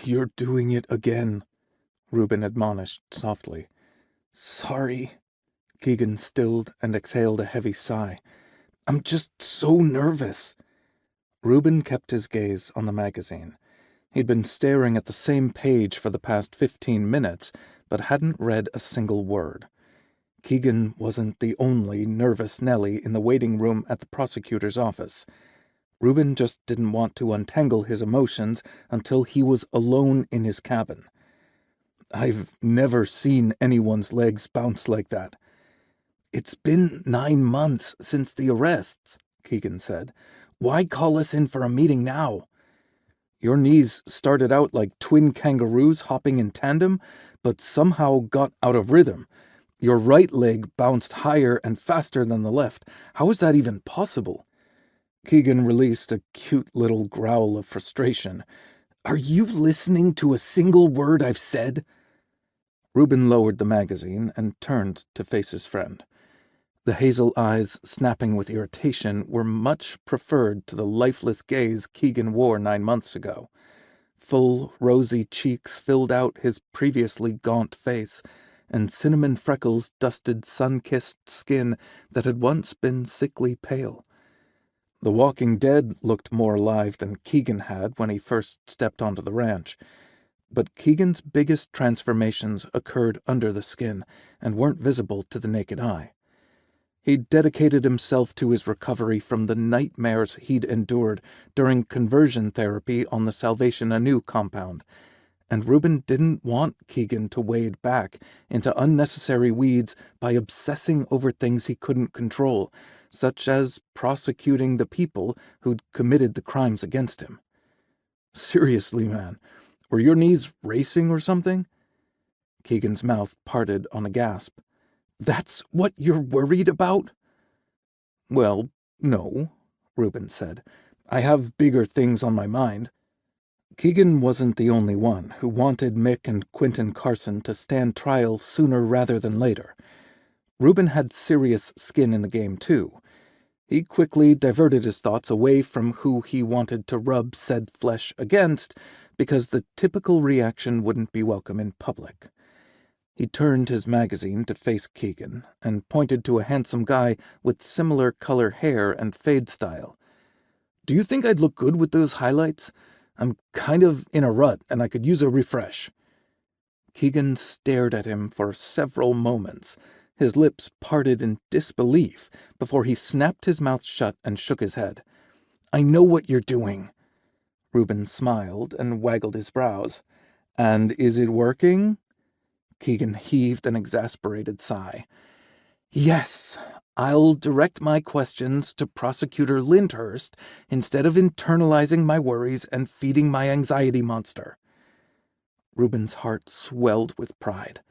"You're doing it again," Rueben admonished softly. "Sorry." Keegan stilled and exhaled a heavy sigh. "I'm just so nervous." Rueben kept his gaze on the magazine. He'd been staring at the same page for the past 15 minutes, but hadn't read a single word. Keegan wasn't the only nervous Nellie in the waiting room at the prosecutor's office. Rueben just didn't want to untangle his emotions until he was alone in his cabin. "I've never seen anyone's legs bounce like that." "It's been 9 months since the arrests," Keegan said. "Why call us in for a meeting now?" "Your knees started out like twin kangaroos hopping in tandem, but somehow got out of rhythm. Your right leg bounced higher and faster than the left. How is that even possible?" Keegan released a cute little growl of frustration. "Are you listening to a single word I've said?" Rueben lowered the magazine and turned to face his friend. The hazel eyes, snapping with irritation, were much preferred to the lifeless gaze Keegan wore 9 months ago. Full, rosy cheeks filled out his previously gaunt face, and cinnamon freckles dusted sun-kissed skin that had once been sickly pale. The Walking Dead looked more alive than Keegan had when he first stepped onto the ranch. But Keegan's biggest transformations occurred under the skin and weren't visible to the naked eye. He'd dedicated himself to his recovery from the nightmares he'd endured during conversion therapy on the Salvation Anew compound, and Rueben didn't want Keegan to wade back into unnecessary weeds by obsessing over things he couldn't control, such as prosecuting the people who'd committed the crimes against him. "Seriously, man, were your knees racing or something?" Keegan's mouth parted on a gasp. "That's what you're worried about?" "Well, no," Rueben said. "I have bigger things on my mind." Keegan wasn't the only one who wanted Mick and Quentin Carson to stand trial sooner rather than later. Rueben had serious skin in the game, too. He quickly diverted his thoughts away from who he wanted to rub said flesh against, because the typical reaction wouldn't be welcome in public. He turned his magazine to face Keegan and pointed to a handsome guy with similar color hair and fade style. "Do you think I'd look good with those highlights? I'm kind of in a rut and I could use a refresh." Keegan stared at him for several moments, his lips parted in disbelief before he snapped his mouth shut and shook his head. "I know what you're doing." Rueben smiled and waggled his brows. "And is it working?" Keegan heaved an exasperated sigh. "Yes, I'll direct my questions to Prosecutor Lyndhurst instead of internalizing my worries and feeding my anxiety monster." Ruben's heart swelled with pride.